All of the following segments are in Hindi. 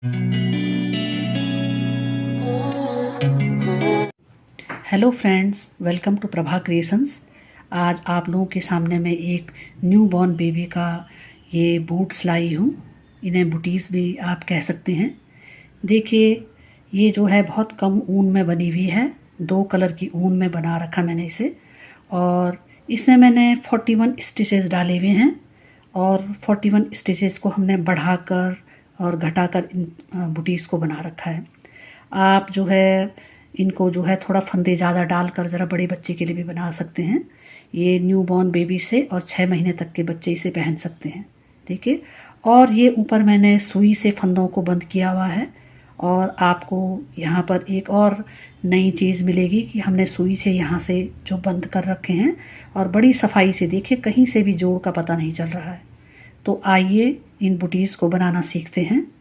Hello friends, welcome to Prabha creations. आज आप लोगों के सामने मैं एक न्यू बॉर्न बेबी का ये बूट्स लाई हूँ। इन्हें बूटीज़ भी आप कह सकते हैं। देखिए, ये जो है बहुत कम ऊन में बनी हुई है। 2 कलर की ऊन में बना रखा मैंने इसे, और इसमें मैंने 41 स्टिचेस डाले हुए हैं, और 41 स्टिचेस को हमने बढ़ाकर और घटाकर इन बूटीज़ को बना रखा है। आप जो है इनको जो है थोड़ा फंदे ज़्यादा डालकर ज़रा बड़े बच्चे के लिए भी बना सकते हैं। ये न्यू बॉर्न बेबी से और 6 महीने तक के बच्चे इसे पहन सकते हैं। देखिए, और ये ऊपर मैंने सुई से फंदों को बंद किया हुआ है। और आपको यहाँ पर एक और नई चीज़ मिलेगी कि हमने सुई से यहाँ से जो बंद कर रखे हैं, और बड़ी सफाई से, देखिए कहीं से भी जोड़ का पता नहीं चल रहा है। तो आइए इन बूटीज़ को बनाना सीखते हैं।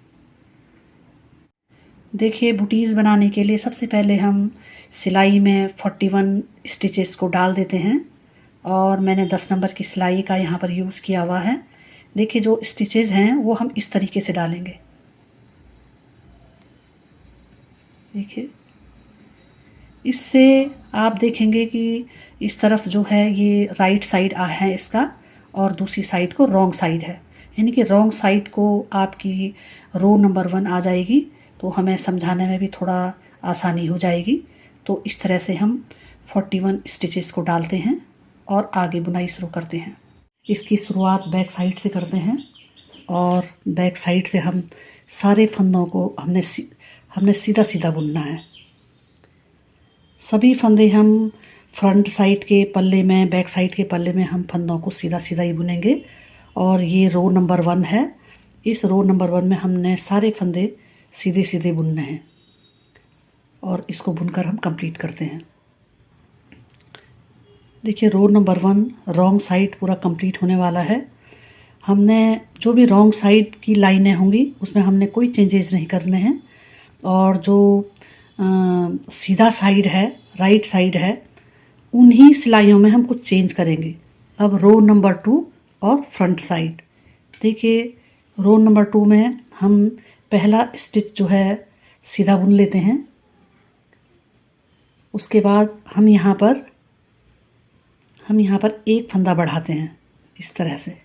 देखिए, बूटीज़ बनाने के लिए सबसे पहले हम सिलाई में 41 स्टिचेस को डाल देते हैं, और मैंने 10 नंबर की सिलाई का यहाँ पर यूज़ किया हुआ है। देखिए, जो स्टिचेस हैं वो हम इस तरीके से डालेंगे। देखिए, इससे आप देखेंगे कि इस तरफ जो है ये राइट साइड है इसका, और दूसरी साइड को रॉन्ग साइड है। यानी कि रॉन्ग साइड को आपकी रो नंबर 1 आ जाएगी, तो हमें समझाने में भी थोड़ा आसानी हो जाएगी। तो इस तरह से हम 41 स्टिचेस को डालते हैं और आगे बुनाई शुरू करते हैं। इसकी शुरुआत बैक साइड से करते हैं, और बैक साइड से हम सारे फंदों को हमने सीधा सीधा बुनना है। सभी फंदे हम फ्रंट साइड के पल्ले में, बैक साइड के पल्ले में हम फंदों को सीधा सीधा ही बुनेंगे। और ये रो नंबर 1 है। इस रो नंबर 1 में हमने सारे फंदे सीधे सीधे बुनने हैं, और इसको बुनकर हम कंप्लीट करते हैं। देखिए, रो नंबर 1 रॉन्ग साइड पूरा कंप्लीट होने वाला है। हमने जो भी रॉन्ग साइड की लाइनें होंगी उसमें हमने कोई चेंजेस नहीं करने हैं, और जो सीधा साइड है, राइट साइड है, उन्हीं सिलाइयों में हम कुछ चेंज करेंगे। अब रो नंबर 2 और फ्रंट साइड। देखिए, रो नंबर 2 में हम पहला स्टिच जो है सीधा बुन लेते हैं। उसके बाद हम यहाँ पर एक फंदा बढ़ाते हैं इस तरह से।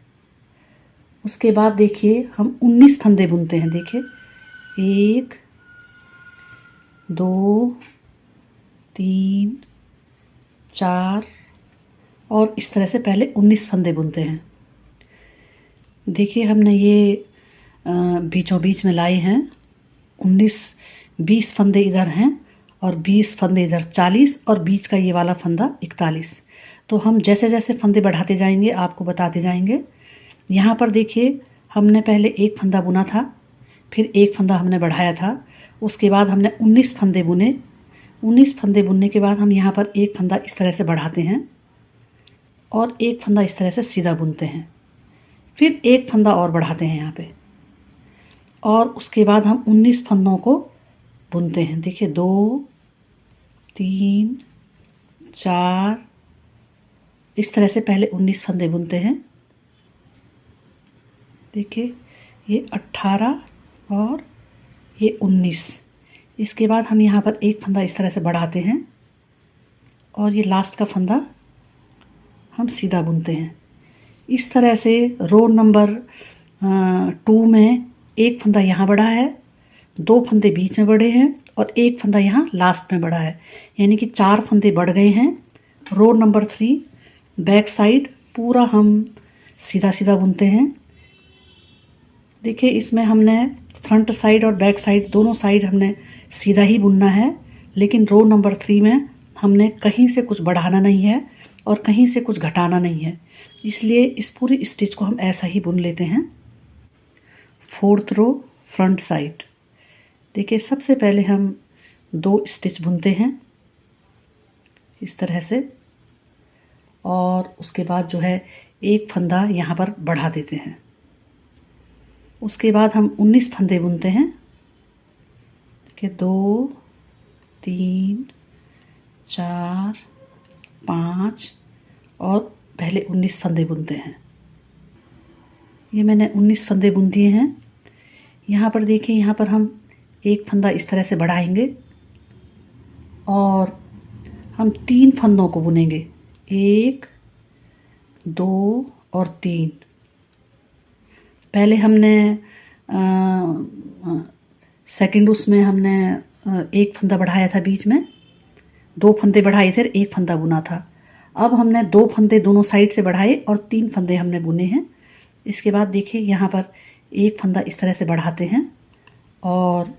उसके बाद देखिए, हम 19 फंदे बुनते हैं। देखिए, 1 2 3 4, और इस तरह से पहले 19 फंदे बुनते हैं। देखिए, हमने ये बीचों बीच में लाए हैं 20 फंदे इधर हैं, और 20 फंदे इधर, 40, और बीच का ये वाला फंदा 41। तो हम जैसे जैसे फंदे बढ़ाते जाएंगे आपको बताते जाएंगे। यहाँ पर देखिए, हमने पहले एक फंदा बुना था, फिर एक फंदा हमने बढ़ाया था, उसके बाद हमने 19 फंदे बुने। 19 फंदे बुनने के बाद हम यहाँ पर एक फंदा इस तरह से बढ़ाते हैं, और एक फंदा इस तरह से सीधा बुनते हैं, फिर एक फंदा और बढ़ाते हैं यहाँ पे, और उसके बाद हम 19 फंदों को बुनते हैं। देखिए, 2 3 4, इस तरह से पहले 19 फंदे बुनते हैं। देखिए, ये 18 और ये 19। इसके बाद हम यहाँ पर एक फंदा इस तरह से बढ़ाते हैं, और ये लास्ट का फंदा हम सीधा बुनते हैं। इस तरह से रो नंबर 2 में एक फंदा यहाँ बढ़ा है, 2 फंदे बीच में बढ़े हैं, और एक फंदा यहाँ लास्ट में बढ़ा है, यानी कि 4 फंदे बढ़ गए हैं। रो नंबर 3 बैक साइड पूरा हम सीधा सीधा बुनते हैं। देखिए, इसमें हमने फ्रंट साइड और बैक साइड दोनों साइड हमने सीधा ही बुनना है, लेकिन रो नंबर 3 में हमने कहीं से कुछ बढ़ाना नहीं है और कहीं से कुछ घटाना नहीं है, इसलिए इस पूरी स्टिच को हम ऐसा ही बुन लेते हैं। 4th रो फ्रंट साइड। देखिए, सबसे पहले हम 2 स्टिच बुनते हैं इस तरह से, और उसके बाद जो है एक फंदा यहाँ पर बढ़ा देते हैं। उसके बाद हम 19 फंदे बुनते हैं कि 2 3 4 5, और पहले 19 फंदे बुनते हैं। ये मैंने 19 फंदे बुन दिए हैं। यहाँ पर देखिए, यहाँ पर हम एक फंदा इस तरह से बढ़ाएंगे और हम 3 फंदों को बुनेंगे, 1 2 और 3। पहले हमने सेकंड उसमें हमने एक फंदा बढ़ाया था, बीच में 2 फंदे बढ़ाए थे, 1 फंदा बुना था। अब हमने 2 फंदे दोनों साइड से बढ़ाए और 3 फंदे हमने बुने हैं। इसके बाद देखिए, यहाँ पर एक फंदा इस तरह से बढ़ाते हैं और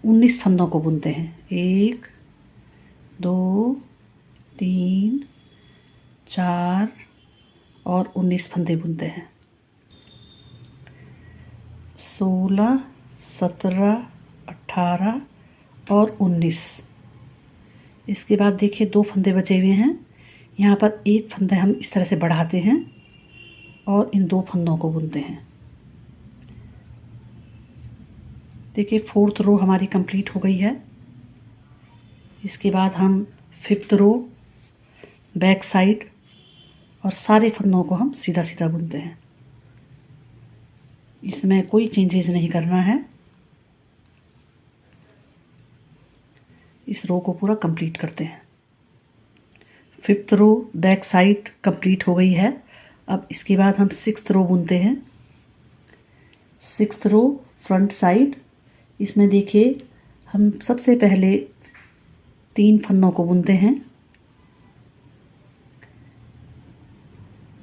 19 फंदों को बुनते हैं, 1 2 3 4 और 19 फंदे बुनते हैं। 16 17 18 और 19। इसके बाद देखिए 2 फंदे बचे हुए हैं, यहाँ पर एक फंदा हम इस तरह से बढ़ाते हैं और इन 2 फंदों को बुनते हैं। देखिए 4th रो हमारी कंप्लीट हो गई है। इसके बाद हम 5th रो, बैक साइड और सारे फंदों को हम सीधा सीधा बुनते हैं। इसमें कोई चेंजेस नहीं करना है। इस रो को पूरा कंप्लीट करते हैं। 5th रो बैक साइड कंप्लीट हो गई है। अब इसके बाद हम 6th रो बुनते हैं। 6th रो फ्रंट साइड, इसमें देखिए हम सबसे पहले 3 फंदों को बुनते हैं।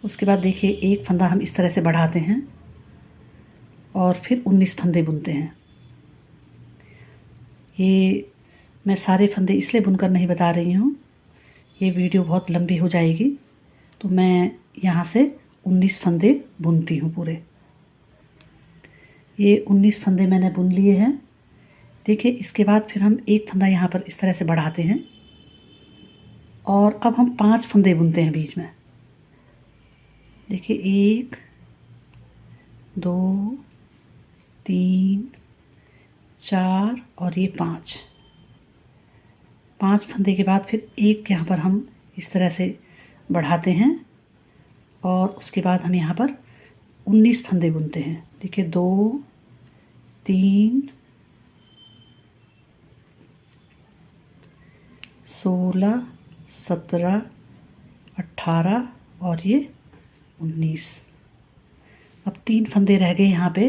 उसके बाद देखिए एक फंदा हम इस तरह से बढ़ाते हैं और फिर 19 फंदे बुनते हैं। ये मैं सारे फंदे इसलिए बुनकर नहीं बता रही हूँ, ये वीडियो बहुत लंबी हो जाएगी, तो मैं यहाँ से 19 फंदे बुनती हूँ पूरे। ये 19 फंदे मैंने बुन लिए हैं। देखिए इसके बाद फिर हम एक फंदा यहाँ पर इस तरह से बढ़ाते हैं और अब हम 5 फंदे बुनते हैं बीच में। देखिए 1 2 3 4 और ये 5 फंदे के बाद फिर एक यहाँ पर हम इस तरह से बढ़ाते हैं और उसके बाद हम यहाँ पर 19 फंदे बुनते हैं। देखिए 2 3 16 17 18 और ये 19। अब 3 फंदे रह गए यहाँ पे।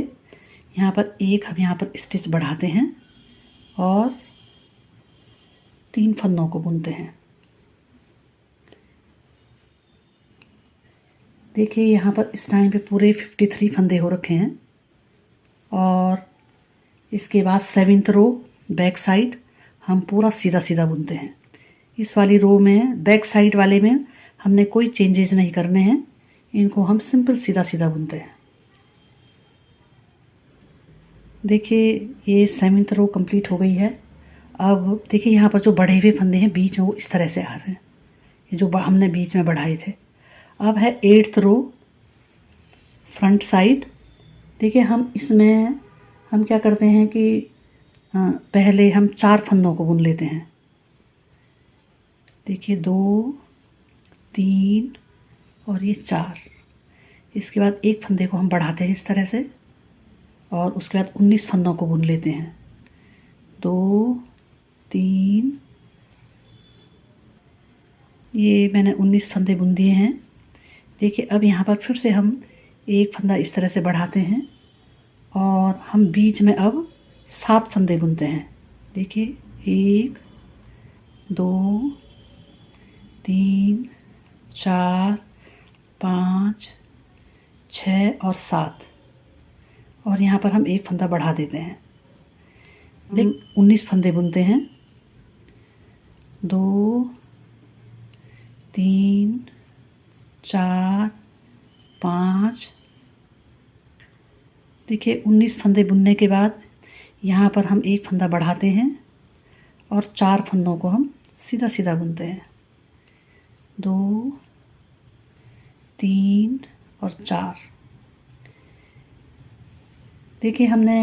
यहाँ पर एक हम यहाँ पर स्टिच बढ़ाते हैं और 3 फंदों को बुनते हैं। देखिए यहाँ पर इस टाइम पे पूरे 53 फंदे हो रखे हैं। और इसके बाद 7th रो बैक साइड हम पूरा सीधा सीधा बुनते हैं। इस वाली रो में, बैक साइड वाले में हमने कोई चेंजेस नहीं करने हैं, इनको हम सिंपल सीधा सीधा बुनते हैं। देखिए ये 7th रो कंप्लीट हो गई है। अब देखिए यहाँ पर जो बढ़े हुए फंदे हैं बीच में, वो इस तरह से आ रहे हैं, ये जो हमने बीच में बढ़ाए थे। अब है 8th रो फ्रंट साइड। देखिए हम इसमें हम क्या करते हैं कि पहले हम 4 फंदों को बुन लेते हैं। देखिए 2 3 और ये 4। इसके बाद एक फंदे को हम बढ़ाते हैं इस तरह से और उसके बाद 19 फंदों को बुन लेते हैं। 2 3, ये मैंने 19 फंदे बुन दिए हैं। देखिए अब यहाँ पर फिर से हम एक फंदा इस तरह से बढ़ाते हैं और हम बीच में अब 7 फंदे बुनते हैं। देखिए 1 2 3 4 5 6 और 7 और यहाँ पर हम एक फंदा बढ़ा देते हैं। देख 19 फंदे बुनते हैं। 2 3 4 5। देखिए 19 फंदे बुनने के बाद यहाँ पर हम एक फंदा बढ़ाते हैं और 4 फंदों को हम सीधा सीधा बुनते हैं। 2 3 और 4। देखिए हमने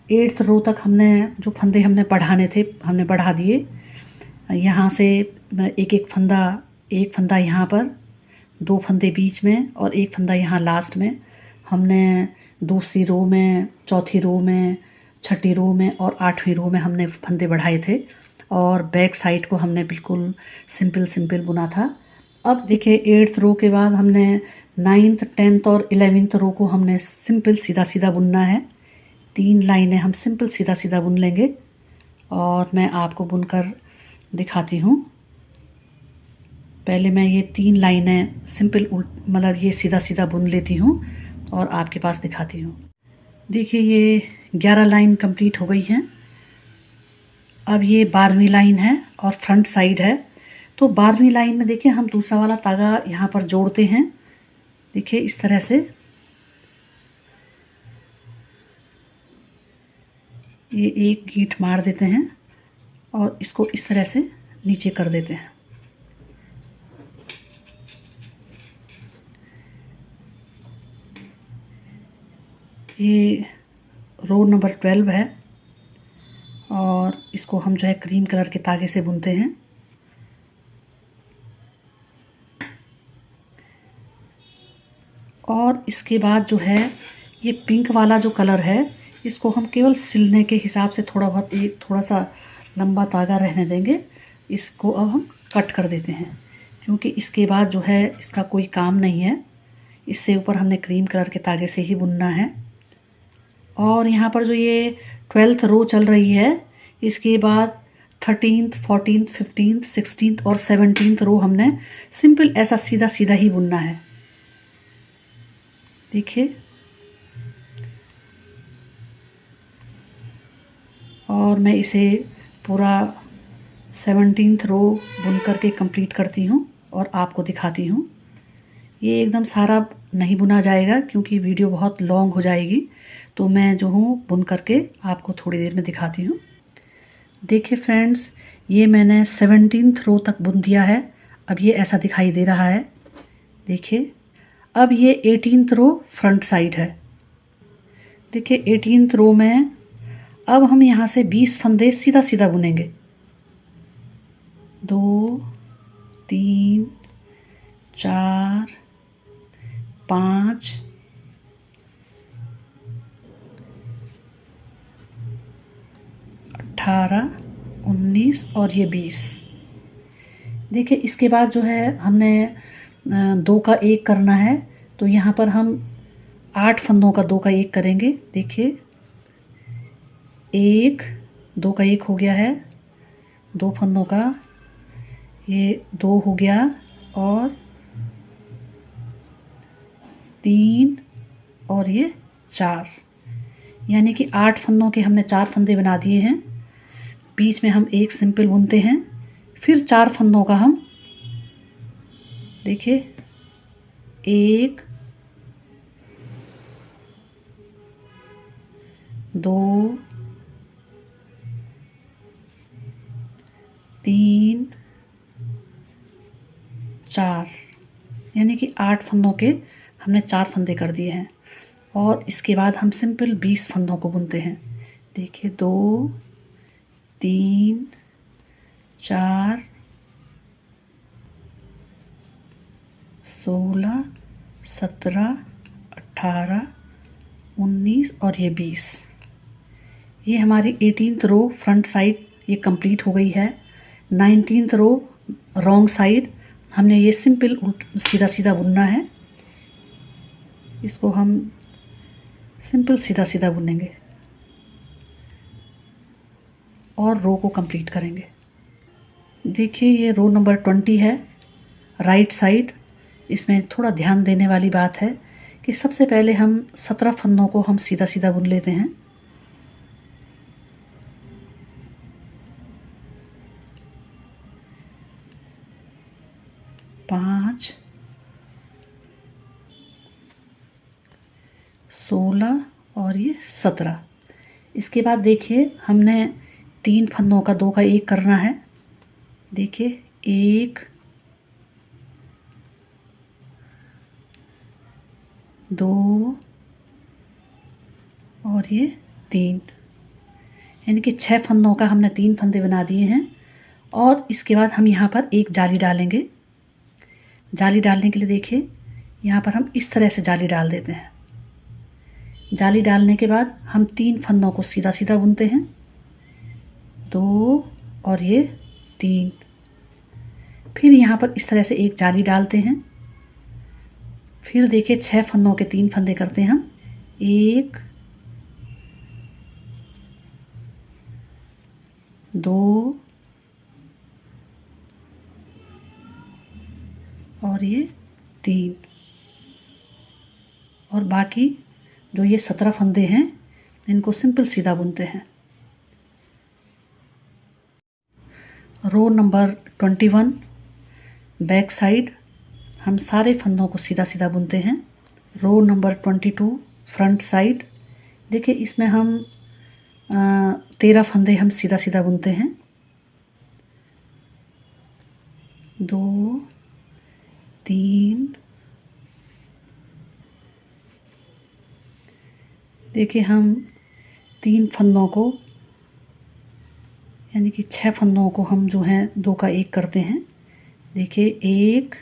8th रो तक हमने जो फंदे हमने बढ़ाने थे हमने बढ़ा दिए। यहाँ से एक फंदा यहाँ पर, 2 फंदे बीच में और एक फंदा यहाँ लास्ट में हमने दूसरी रो में, चौथी रो में, छठी रो में और 8वीं रो में हमने फंदे बढ़ाए थे और बैक साइड को हमने बिल्कुल सिंपल सिंपल बुना था। अब देखिए 8th रो के बाद हमने 9th 10th और 11th रो को हमने सिंपल सीधा सीधा बुनना है। 3 लाइनें हम सिंपल सीधा सीधा बुन लेंगे और मैं आपको बुनकर दिखाती हूँ। पहले मैं ये 3 लाइनें सिंपल मतलब ये सीधा सीधा बुन लेती हूँ और आपके पास दिखाती हूँ। देखिए ये 11 लाइन कंप्लीट हो गई हैं। अब ये 12वीं लाइन है और फ्रंट साइड है। तो 12वीं लाइन में देखिए हम दूसरा वाला धागा यहाँ पर जोड़ते हैं। देखिए इस तरह से ये एक गींठ मार देते हैं और इसको इस तरह से नीचे कर देते हैं। ये रो नंबर 12 है और इसको हम जो है क्रीम कलर के धागे से बुनते हैं। और इसके बाद जो है ये पिंक वाला जो कलर है इसको हम केवल सिलने के हिसाब से थोड़ा सा लंबा धागा रहने देंगे। इसको अब हम कट कर देते हैं क्योंकि इसके बाद जो है इसका कोई काम नहीं है। इससे ऊपर हमने क्रीम कलर के धागे से ही बुनना है। और यहाँ पर जो ये 12th रो चल रही है इसके बाद 13th 14th 15th 16th और 17th रो हमने सिंपल ऐसा सीधा सीधा ही बुनना है। देखिए और मैं इसे पूरा 17th रो बुन करके कंप्लीट करती हूँ और आपको दिखाती हूँ। ये एकदम सारा नहीं बुना जाएगा क्योंकि वीडियो बहुत लॉन्ग हो जाएगी, तो मैं जो हूँ बुन करके आपको थोड़ी देर में दिखाती हूँ। देखिए फ्रेंड्स ये मैंने 17th रो तक बुन दिया है। अब ये ऐसा दिखाई दे रहा है। देखिए अब ये 18th रो फ्रंट साइड है। देखिए 18th रो में अब हम यहाँ से 20 फंदे सीधा सीधा बुनेंगे। 2 3 4 5 18 19 और ये 20। देखिए इसके बाद जो है हमने 2 का 1 करना है, तो यहाँ पर हम 8 फंदों का 2 का 1 करेंगे। देखिए 1 2 का 1 हो गया है, 2 फंदों का ये 2 हो गया और 3 और ये 4, यानी कि 8 फंदों के हमने 4 फंदे बना दिए हैं। बीच में हम एक सिंपल बुनते हैं, फिर 4 फंदों का हम देखिए 1 2 3 4, यानी कि 8 फंदों के हमने 4 फंदे कर दिए हैं। और इसके बाद हम सिंपल 20 फंदों को बुनते हैं। देखिए 2 3 4 16 17 18 19 और ये 20। ये हमारी 18th रो फ्रंट साइड ये कंप्लीट हो गई है। 19th रो रॉन्ग साइड हमने ये सिंपल सीधा सीधा बुनना है। इसको हम सिंपल सीधा सीधा बुनेंगे और रो को कंप्लीट करेंगे। देखिए ये रो नंबर 20 है, राइट साइड। इसमें थोड़ा ध्यान देने वाली बात है कि सबसे पहले हम 17 फंदों को हम सीधा सीधा बुन लेते हैं। पाँच 16 और ये 17। इसके बाद देखिए हमने 3 फंदों का 2 का 1 करना है। देखिए 1 2 और ये 3, यानी कि 6 फंदों का हमने 3 फंदे बना दिए हैं। और इसके बाद हम यहाँ पर एक जाली डालेंगे। जाली डालने के लिए देखिए यहाँ पर हम इस तरह से जाली डाल देते हैं। जाली डालने के बाद हम 3 फंदों को सीधा सीधा बुनते हैं, 2 और ये 3। फिर यहाँ पर इस तरह से एक जाली डालते हैं। फिर देखिए 6 फंदों के 3 फंदे करते हैं हम, 1 2 और ये 3, और बाकी जो ये 17 फंदे हैं इनको सिंपल सीधा बुनते हैं। रो नंबर 21 बैक साइड हम सारे फंदों को सीधा सीधा बुनते हैं। रो नंबर 22 फ्रंट साइड, देखिए इसमें हम 13 फंदे हम सीधा सीधा बुनते हैं, 2 3। देखिए हम 3 फंदों को यानी कि 6 फंदों को हम जो है 2 का 1 करते हैं। देखिए 1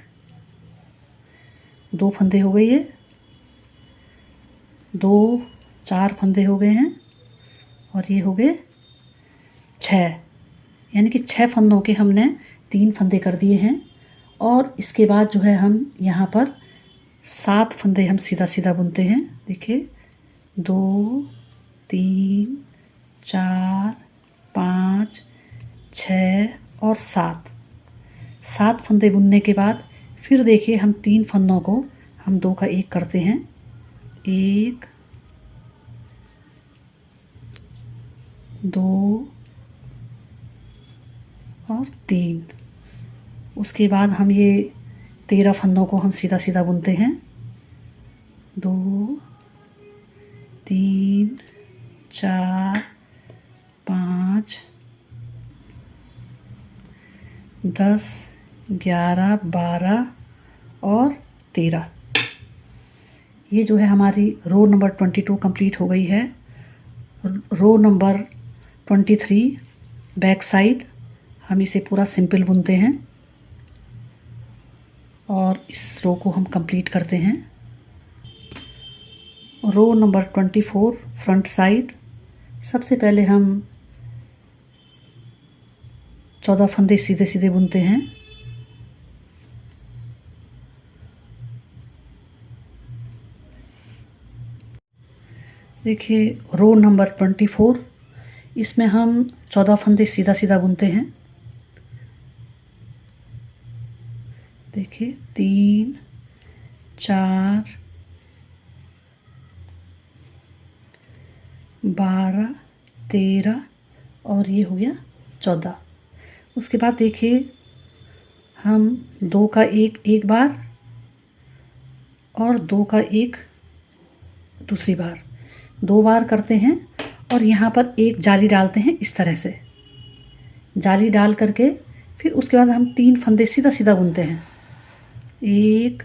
2 फंदे हो गए, ये 2 4 फंदे हो गए हैं, और ये हो गए 6, यानी कि 6 फंदों के हमने 3 फंदे कर दिए हैं। और इसके बाद जो है हम यहाँ पर 7 फंदे हम सीधा सीधा बुनते हैं। देखिए 2 3 4 5 6 और 7 फंदे बुनने के बाद फिर देखिए हम 3 फंदों को हम 2 का 1 करते हैं, 1 2 और 3। उसके बाद हम ये 13 फंदों को हम सीधा सीधा बुनते हैं, 2 3 4 5 10 11 12 और 13। ये जो है हमारी रो नंबर 22 कंप्लीट हो गई है। रो नंबर 23 बैक साइड हम इसे पूरा सिंपल बुनते हैं और इस रो को हम कंप्लीट करते हैं। रो नंबर 24 फ्रंट साइड, सबसे पहले हम 14 फंदे सीधे सीधे बुनते हैं, देखिए रो नंबर 24 इसमें हम 14 फंदे सीधा सीधा बुनते हैं। देखिए 3 4 12 13 और ये हो गया 14। उसके बाद देखिए हम 2 का 1 एक बार और 2 का 1 दूसरी बार, 2 बार करते हैं और यहाँ पर एक जाली डालते हैं। इस तरह से जाली डाल करके फिर उसके बाद हम 3 फंदे सीधा सीधा बुनते हैं, 1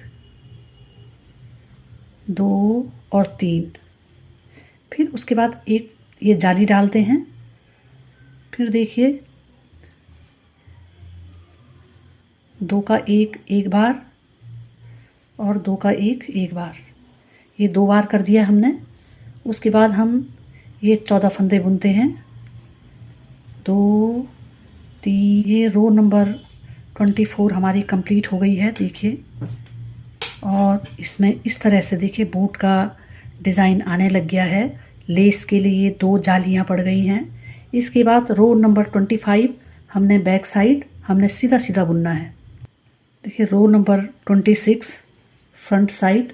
2 और 3। फिर उसके बाद एक ये जाली डालते हैं। फिर देखिए 2 का 1 एक बार और 2 का 1 एक बार, ये 2 बार कर दिया हमने। उसके बाद हम ये 14 फंदे बुनते हैं, 2 3। ये रो नंबर 24 हमारी कंप्लीट हो गई है। देखिए और इसमें इस तरह से देखिए बूट का डिज़ाइन आने लग गया है। लेस के लिए 2 जालियां पड़ गई हैं। इसके बाद रो नंबर 25 हमने बैक साइड हमने सीधा सीधा बुनना है। देखिए रो नंबर 26 फ्रंट साइड,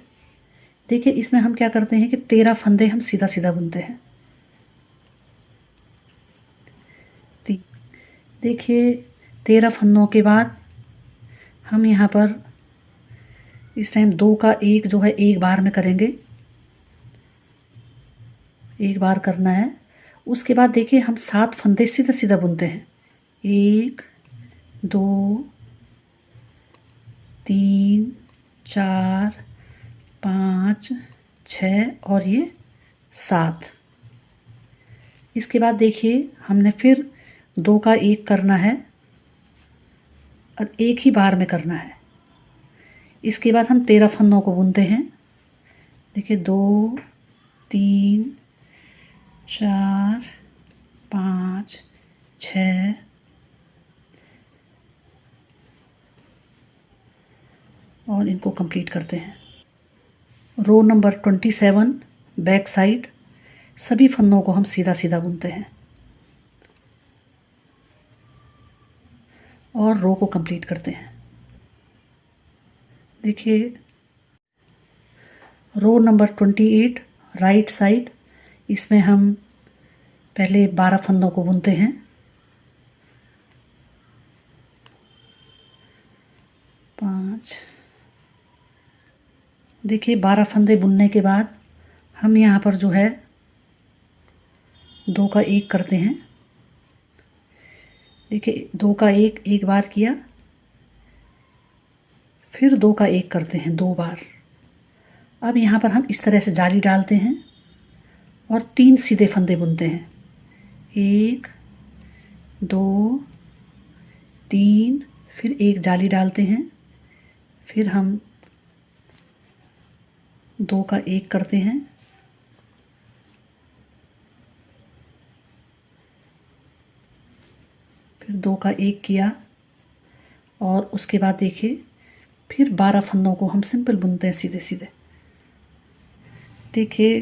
देखिए इसमें हम क्या करते हैं कि 13 फंदे हम सीधा सीधा बुनते हैं। देखिए 13 फंदों के बाद हम यहाँ पर इस टाइम 2 का 1 जो है एक बार में करेंगे, एक बार करना है। उसके बाद देखिए हम 7 फंदे सीधा सीधा बुनते हैं, 1 2 3 4 5 6 और ये 7। इसके बाद देखिए हमने फिर 2 का 1 करना है और एक ही बार में करना है। इसके बाद हम 13 फंदों को बुनते हैं। देखिए 2 3 4 5 6 और इनको कंप्लीट करते हैं। रो नंबर 27 बैक साइड, सभी फंदों को हम सीधा सीधा बुनते हैं और रो को कंप्लीट करते हैं। देखिए रो नंबर 28 राइट साइड, इसमें हम पहले 12 फंदों को बुनते हैं। देखिए 12 फंदे बुनने के बाद हम यहाँ पर जो है 2 का 1 करते हैं। देखिए 2 का 1 एक बार किया, फिर 2 का 1 करते हैं 2 बार। अब यहाँ पर हम इस तरह से जाली डालते हैं और 3 सीधे फंदे बुनते हैं। 1 2 3, फिर एक जाली डालते हैं, फिर हम 2 का 1 करते हैं, फिर 2 का 1 किया और उसके बाद देखिए फिर 12 फंदों को हम सिंपल बुनते हैं सीधे सीधे। देखिए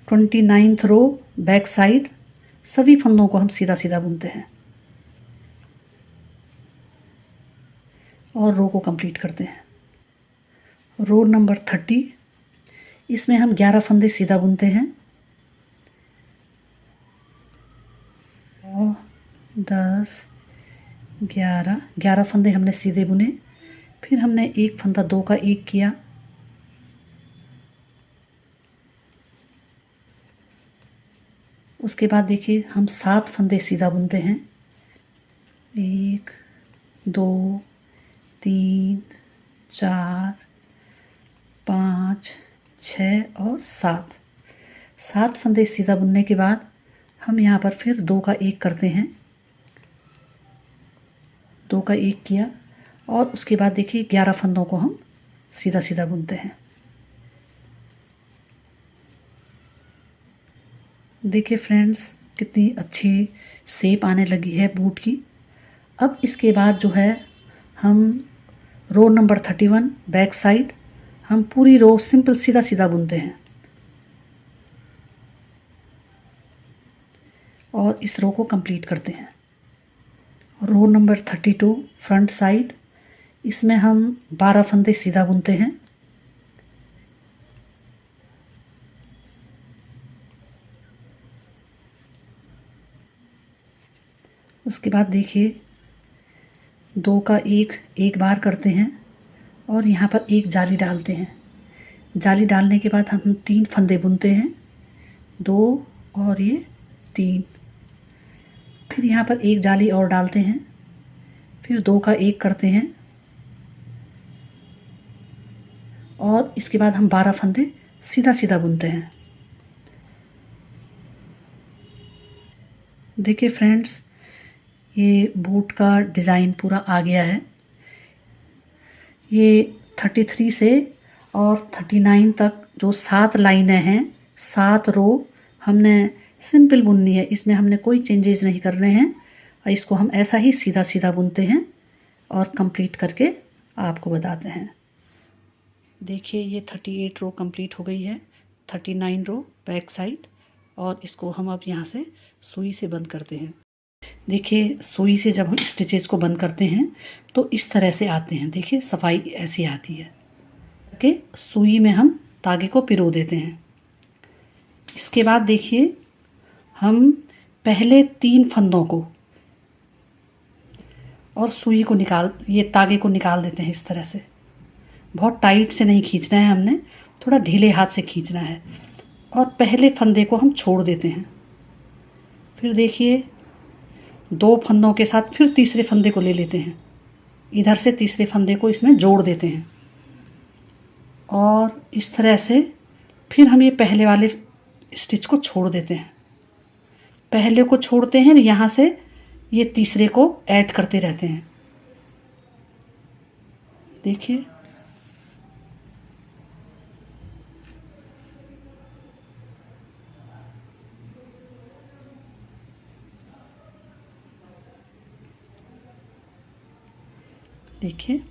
29th रो बैक साइड, सभी फंदों को हम सीधा सीधा बुनते हैं और रो को कंप्लीट करते हैं। रो नंबर 30, इसमें हम 11 फंदे सीधा बुनते हैं और 10 11 फंदे हमने सीधे बुने, फिर हमने एक फंदा 2 का 1 किया, उसके बाद देखिए हम 7 फंदे सीधा बुनते हैं। 1 2 3 4 5 6 और 7 फंदे सीधा बुनने के बाद हम यहाँ पर फिर 2 का 1 करते हैं। 2 का 1 किया और उसके बाद देखिए 11 फंदों को हम सीधा सीधा बुनते हैं। देखिए फ्रेंड्स कितनी अच्छी शेप आने लगी है बूट की। अब इसके बाद जो है हम रो नंबर 31 बैक साइड, हम पूरी रो सिंपल सीधा सीधा बुनते हैं और इस रो को कंप्लीट करते हैं। रो नंबर 32 फ्रंट साइड, इसमें हम 12 फंदे सीधा बुनते हैं। उसके बाद देखिए 2 का 1 एक बार करते हैं और यहाँ पर एक जाली डालते हैं। जाली डालने के बाद हम 3 फंदे बुनते हैं, 2 और ये 3, फिर यहाँ पर एक जाली और डालते हैं, फिर 2 का 1 करते हैं और इसके बाद हम 12 फंदे सीधा सीधा बुनते हैं। देखिए फ्रेंड्स ये बूट का डिज़ाइन पूरा आ गया है। ये 33 से और 39 तक जो 7 लाइनें हैं, 7 रो हमने सिंपल बुननी है, इसमें हमने कोई चेंजेस नहीं करने हैं और इसको हम ऐसा ही सीधा सीधा बुनते हैं और कंप्लीट करके आपको बताते हैं। देखिए ये 38 रो कंप्लीट हो गई है, 39 रो बैक साइड, और इसको हम अब यहाँ से सुई से बंद करते हैं। देखिए सुई से जब हम स्टिचेस को बंद करते हैं तो इस तरह से आते हैं। देखिए सफाई ऐसी आती है कि सुई में हम धागे को पिरो देते हैं। इसके बाद देखिए हम पहले 3 फंदों को और सुई को ये तागे को निकाल देते हैं इस तरह से। बहुत टाइट से नहीं खींचना है, हमने थोड़ा ढीले हाथ से खींचना है और पहले फंदे को हम छोड़ देते हैं। फिर देखिए 2 फंदों के साथ फिर तीसरे फंदे को ले लेते हैं, इधर से तीसरे फंदे को इसमें जोड़ देते हैं और इस तरह से फिर हम ये पहले वाले स्टिच को छोड़ देते हैं। पहले को छोड़ते हैं, यहाँ से ये तीसरे को ऐड करते रहते हैं। देखिए देखिए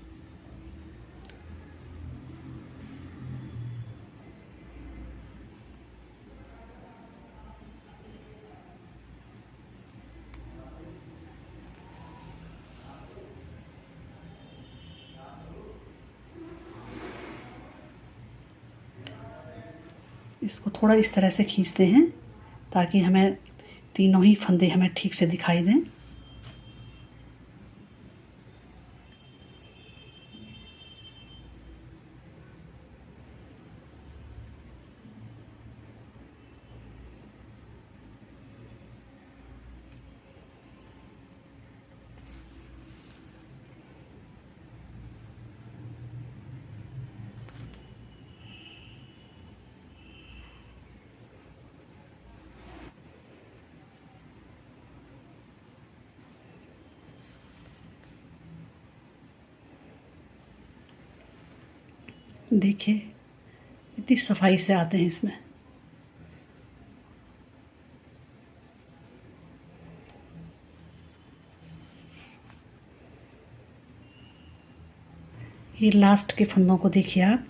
इसको थोड़ा इस तरह से खींचते हैं ताकि हमें तीनों ही फंदे हमें ठीक से दिखाई दें। देखिए इतनी सफाई से आते हैं इसमें। ये लास्ट के फंदों को देखिए आप।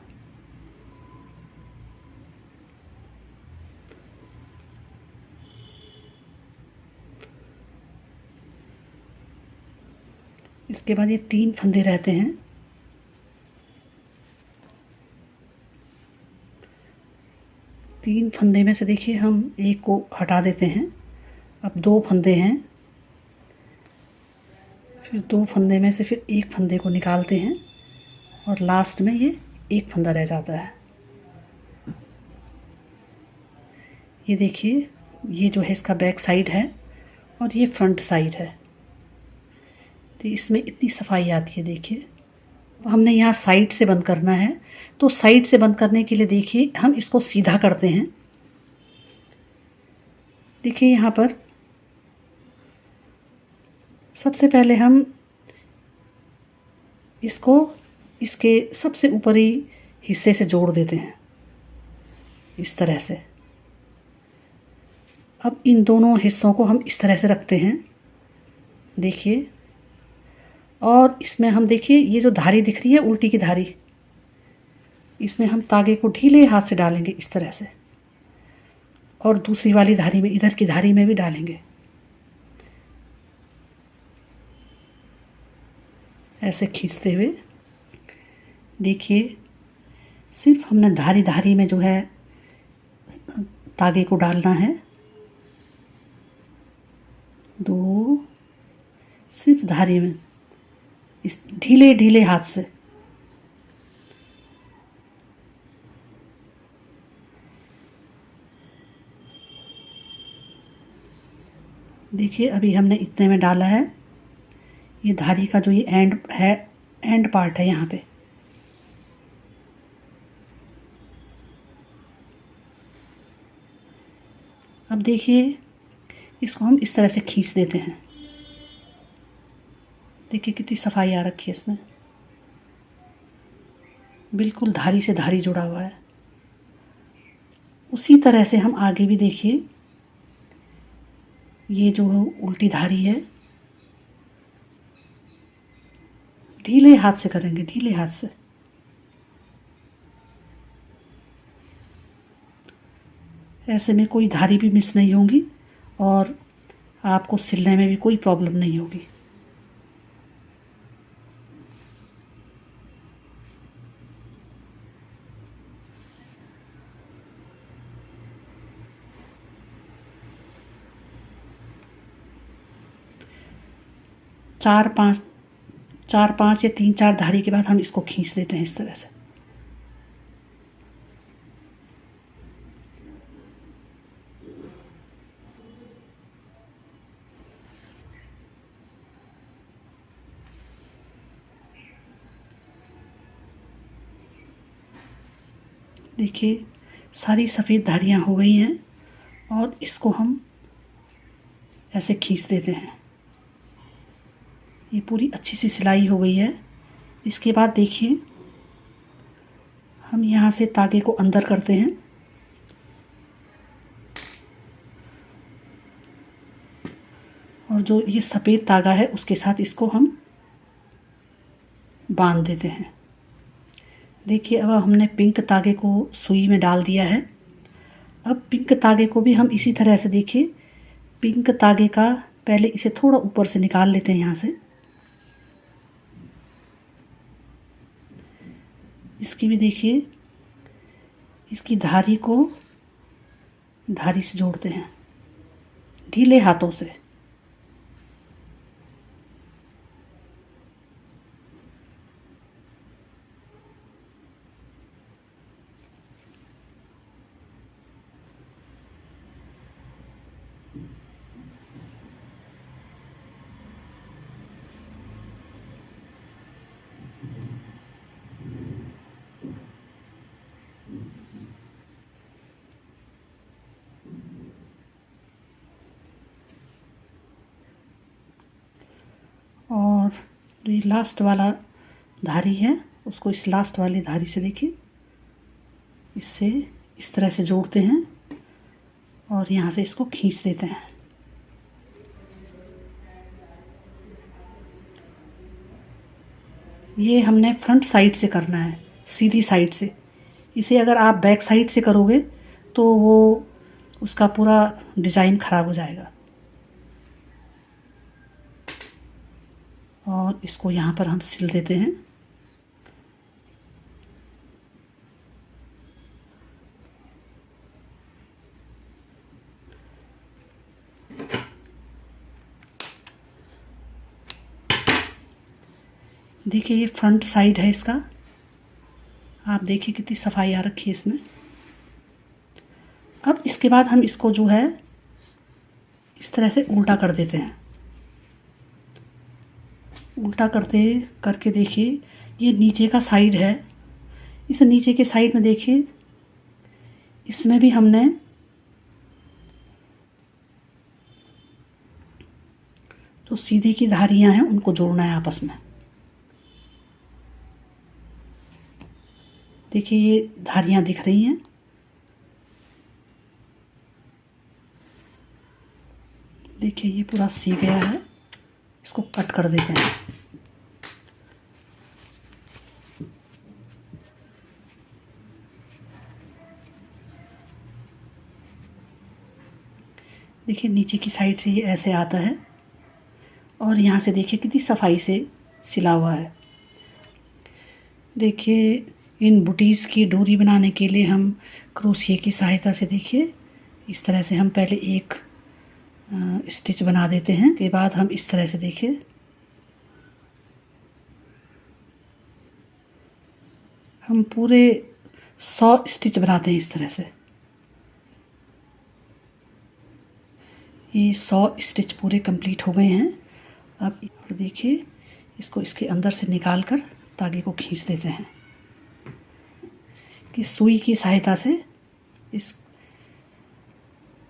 इसके बाद ये 3 फंदे रहते हैं। तीन फंदे में से देखिए हम एक को हटा देते हैं। अब 2 फंदे हैं, फिर 2 फंदे में से फिर एक फंदे को निकालते हैं और लास्ट में ये एक फंदा रह जाता है। ये देखिए ये जो है इसका बैक साइड है और ये फ्रंट साइड है। तो इसमें इतनी सफाई आती है। देखिए हमने यहाँ साइड से बंद करना है, तो साइड से बंद करने के लिए देखिए हम इसको सीधा करते हैं। देखिए यहाँ पर सबसे पहले हम इसको इसके सबसे ऊपरी हिस्से से जोड़ देते हैं इस तरह से। अब इन दोनों हिस्सों को हम इस तरह से रखते हैं, देखिए। और इसमें हम देखिए ये जो धारी दिख रही है उल्टी की धारी, इसमें हम तागे को ढीले हाथ से डालेंगे इस तरह से, और दूसरी वाली धारी में, इधर की धारी में भी डालेंगे ऐसे खींचते हुए। देखिए सिर्फ हमने धारी धारी में जो है तागे को डालना है। 2 सिर्फ धारी में, इस ढीले ढीले हाथ से। देखिए अभी हमने इतने में डाला है। ये धारी का जो ये एंड है, एंड पार्ट है यहाँ पे। अब देखिए इसको हम इस तरह से खींच देते हैं। देखिए कितनी सफाई आ रखी है इसमें, बिल्कुल धारी से धारी जुड़ा हुआ है। उसी तरह से हम आगे भी देखिए, ये जो उल्टी धारी है ढीले हाथ से करेंगे, ढीले हाथ से। ऐसे में कोई धारी भी मिस नहीं होगी और आपको सिलने में भी कोई प्रॉब्लम नहीं होगी। चार पांच या 3-4 धारी के बाद हम इसको खींच देते हैं इस तरह से। देखिए सारी सफ़ेद धारियाँ हो गई हैं और इसको हम ऐसे खींच देते हैं। ये पूरी अच्छी सी सिलाई हो गई है। इसके बाद देखिए हम यहाँ से तागे को अंदर करते हैं और जो ये सफ़ेद तागा है उसके साथ इसको हम बांध देते हैं। देखिए अब हमने पिंक तागे को सुई में डाल दिया है। अब पिंक तागे को भी हम इसी तरह से, देखिए पिंक तागे का पहले इसे थोड़ा ऊपर से निकाल लेते हैं यहाँ से। इसकी भी देखिए, इसकी धारी को धारी से जोड़ते हैं ढीले हाथों से। और जो ये लास्ट वाला धारी है उसको इस लास्ट वाली धारी से, देखिए इससे इस तरह से जोड़ते हैं और यहाँ से इसको खींच देते हैं। ये हमने फ्रंट साइड से करना है, सीधी साइड से। इसे अगर आप बैक साइड से करोगे तो वो उसका पूरा डिज़ाइन ख़राब हो जाएगा। और इसको यहाँ पर हम सिल देते हैं। देखिए ये फ्रंट साइड है इसका, आप देखिए कितनी सफाई आ रखी है इसमें। अब इसके बाद हम इसको जो है इस तरह से उल्टा कर देते हैं। उल्टा करके देखिए ये नीचे का साइड है। इस नीचे के साइड में देखिए इसमें भी हमने जो सीधे की धारियां हैं उनको जोड़ना है आपस में। देखिए ये धारियां दिख रही हैं। देखिए ये पूरा सी गया है, इसको कट कर देते हैं। देखिए नीचे की साइड से ये ऐसे आता है और यहाँ से देखिए कितनी सफाई से सिला हुआ है। देखिए इन बूटीज़ की डोरी बनाने के लिए हम क्रोशिया की सहायता से, देखिए इस तरह से हम पहले एक स्टिच बना देते हैं। के बाद हम इस तरह से देखिए हम पूरे 100 स्टिच बनाते हैं इस तरह से। ये 100 स्टिच पूरे कंप्लीट हो गए हैं। अब देखिए इसको इसके अंदर से निकाल कर तागे को खींच देते हैं कि सुई की सहायता से इस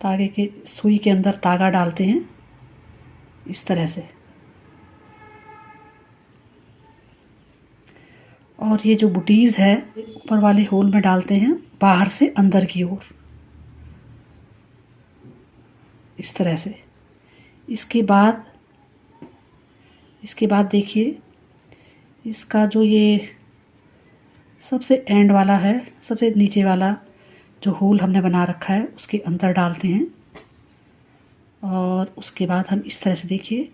तागे के सुई के अंदर तागा डालते हैं इस तरह से। और ये जो बूटीज़ है ऊपर वाले होल में डालते हैं बाहर से अंदर की ओर, इस तरह से। इसके बाद देखिए इसका जो ये सबसे एंड वाला है, सबसे नीचे वाला जो होल हमने बना रखा है उसके अंदर डालते हैं। और उसके बाद हम इस तरह से देखिए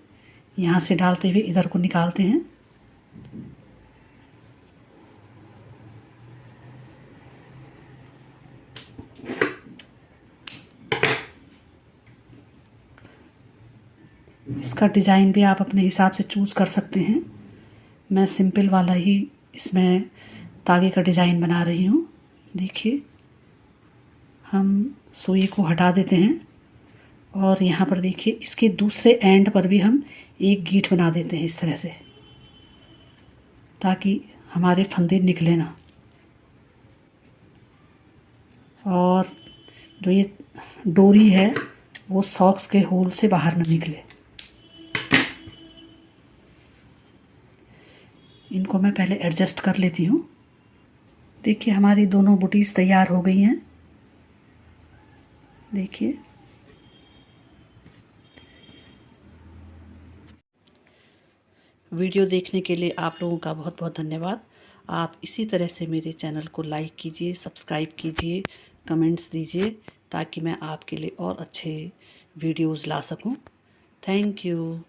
यहाँ से डालते हुए इधर को निकालते हैं। इसका डिज़ाइन भी आप अपने हिसाब से चूज़ कर सकते हैं। मैं सिंपल वाला ही इसमें तागे का डिज़ाइन बना रही हूँ। देखिए हम सुई को हटा देते हैं और यहाँ पर देखिए इसके दूसरे एंड पर भी हम एक गीठ बना देते हैं इस तरह से, ताकि हमारे फंदे निकले ना। और जो ये डोरी है वो सॉक्स के होल से बाहर ना निकले। इनको मैं पहले एडजस्ट कर लेती हूँ। देखिए हमारी दोनों बूटीज़ तैयार हो गई हैं। देखिए वीडियो देखने के लिए आप लोगों का बहुत बहुत धन्यवाद। आप इसी तरह से मेरे चैनल को लाइक कीजिए, सब्सक्राइब कीजिए, कमेंट्स दीजिए, ताकि मैं आपके लिए और अच्छे वीडियोज़ ला सकूं। Thank you.